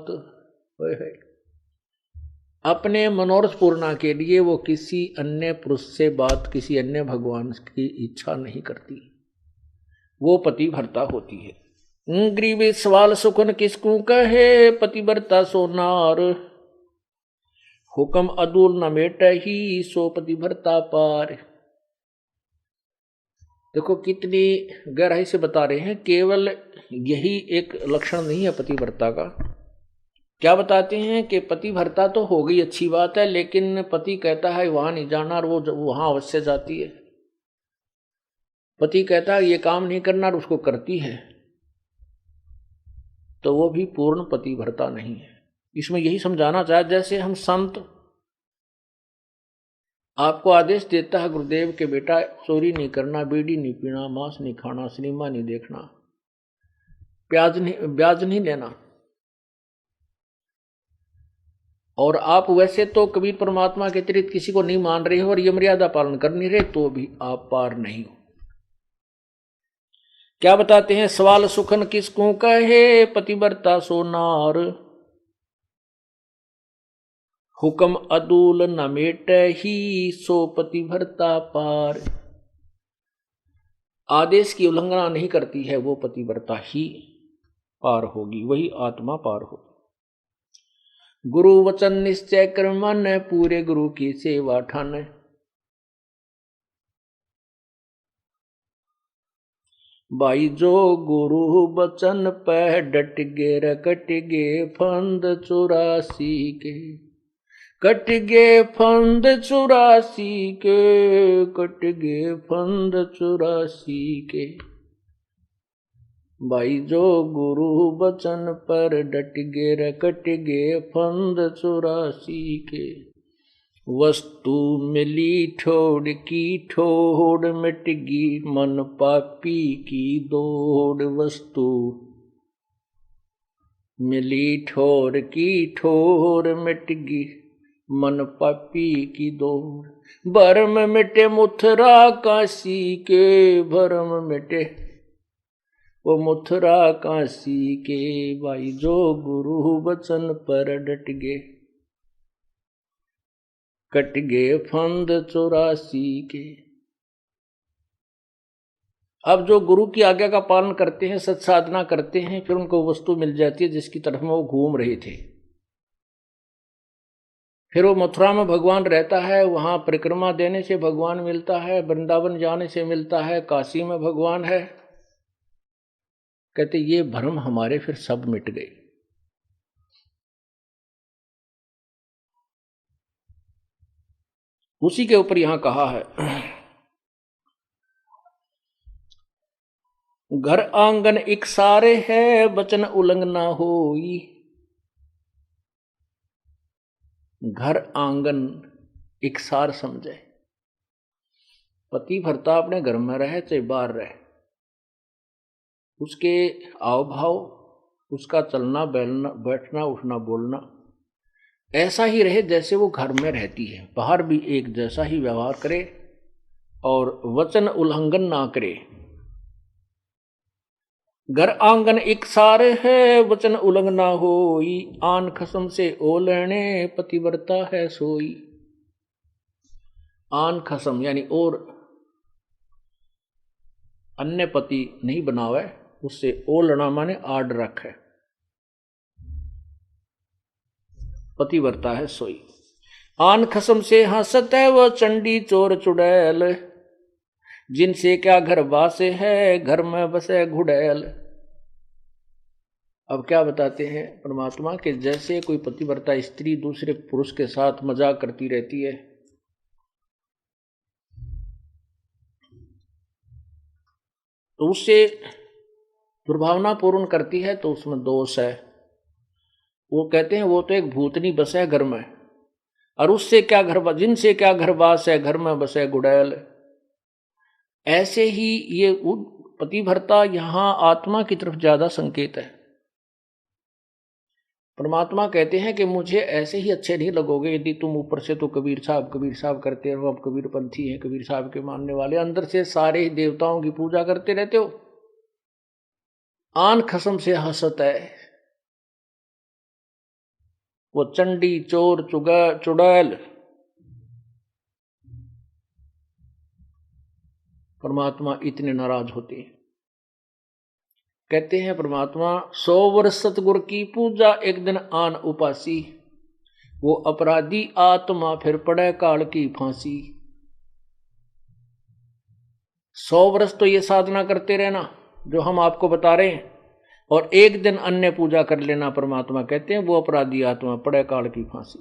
बात, है अपने मनोरथ पूर्णा के लिए वो किसी अन्य पुरुष से बात, किसी अन्य भगवान की इच्छा नहीं करती, वो पतिव्रता होती है। ग्रीवे सवाल सुखन किसको कहे, पतिव्रता सोनार, हुक्म अदूल न मेट ही, सो पतिव्रता पार। देखो कितनी गहराई से बता रहे हैं, केवल यही एक लक्षण नहीं है पतिव्रता का। क्या बताते हैं कि पतिव्रता तो हो गई, अच्छी बात है, लेकिन पति कहता है वहां नहीं जाना और वो वहां अवश्य जाती है। पति कहता है ये काम नहीं करना और उसको करती है, तो वो भी पूर्ण पतिव्रता नहीं है। इसमें यही समझाना चाहे, जैसे हम संत आपको आदेश देता है गुरुदेव के बेटा चोरी नहीं करना, बीड़ी नहीं पीना, मांस नहीं खाना, सिनेमा नहीं देखना, ब्याज नहीं लेना, और आप वैसे तो कबीर परमात्मा के अतिरिक्त किसी को नहीं मान रहे हो और ये मर्यादा पालन कर नहीं रहे, तो भी आप पार नहीं हो। क्या बताते हैं, सवाल सुखन किसको कहे, पतिव्रता सोनार, हुक्म अदूल न मेट ही, सो पतिव्रता पार। आदेश की उल्लंघना नहीं करती है वो पतिव्रता ही पार होगी, वही आत्मा पार होगी। गुरु वचन निश्चय कर मन, पूरे गुरु की सेवा ठान, भाई जो गुरु वचन पे डट गे रकट गे फंद 84 के, कट गे फंद 84 के, कट गे फंद 84 के। भाई जो गुरु बचन पर डट गे रकट गे फंद 84 के। वस्तु मिली ठोड़ की ठोड़, मिट गी मन पापी की दौड़। वस्तु मिली ठोर की ठोर, मिट गी मन पापी की दौड़। भरम मिटे मुथरा काशी के, भरम मिटे वो मुथरा काशी के। भाई जो गुरु बचन पर डट गे, कट गे फंद 84 के। अब जो गुरु की आज्ञा का पालन करते हैं, सत साधना करते हैं, फिर उनको वस्तु मिल जाती है जिसकी तरफ में वो घूम रहे थे। फिर वो मथुरा में भगवान रहता है, वहां परिक्रमा देने से भगवान मिलता है, वृंदावन जाने से मिलता है, काशी में भगवान है। कहते ये भ्रम हमारे फिर सब मिट गए। उसी के ऊपर यहां कहा है, घर आंगन एक सारे है, वचन उल्लंघना होई। घर आंगन एक सार समझे, पतिव्रता अपने घर में रहे चाहे बाहर रहे, उसके आव भाव, उसका चलना बैठना उठना बोलना ऐसा ही रहे जैसे वो घर में रहती है। बाहर भी एक जैसा ही व्यवहार करे और वचन उल्लंघन ना करे। घर आंगन एक सारे है, वचन उल्लंघना होई। आन खसम से ओलने, पतिव्रता है सोई। आन खसम यानी और अन्य पति नहीं बनावे, उससे ओलना माने आड रखे, पतिव्रता है सोई। आन खसम से हंसत है वह चंडी चोर चुड़ैल। जिनसे क्या घर बासे है, घर में बसे घुड़ैल। अब क्या बताते हैं परमात्मा के, जैसे कोई पतिव्रता स्त्री दूसरे पुरुष के साथ मजाक करती रहती है, तो उससे दुर्भावना पूर्ण करती है, तो उसमें दोष है। वो कहते हैं वो तो एक भूतनी बस है घर में, और उससे क्या घर, जिनसे क्या घरवास है, घर में बसे गुड़ैल। ऐसे ही ये पतिव्रता यहां आत्मा की तरफ ज्यादा संकेत है। परमात्मा कहते हैं कि मुझे ऐसे ही अच्छे नहीं लगोगे यदि तुम ऊपर से तो कबीर साहब करते रहो, अब कबीर पंथी हैं, कबीर साहब के मानने वाले, अंदर से सारे देवताओं की पूजा करते रहते हो। आन खसम से हंसत है, वो चंडी चोर चुड़ैल परमात्मा इतने नाराज होते हैं। कहते हैं परमात्मा 100 वर्ष सतगुरु की पूजा, एक दिन आन उपासी, वो अपराधी आत्मा फिर पड़े काल की फांसी। 100 वर्ष तो ये साधना करते रहना जो हम आपको बता रहे हैं, और एक दिन अन्य पूजा कर लेना, परमात्मा कहते हैं वो अपराधी आत्मा पड़े काल की फांसी।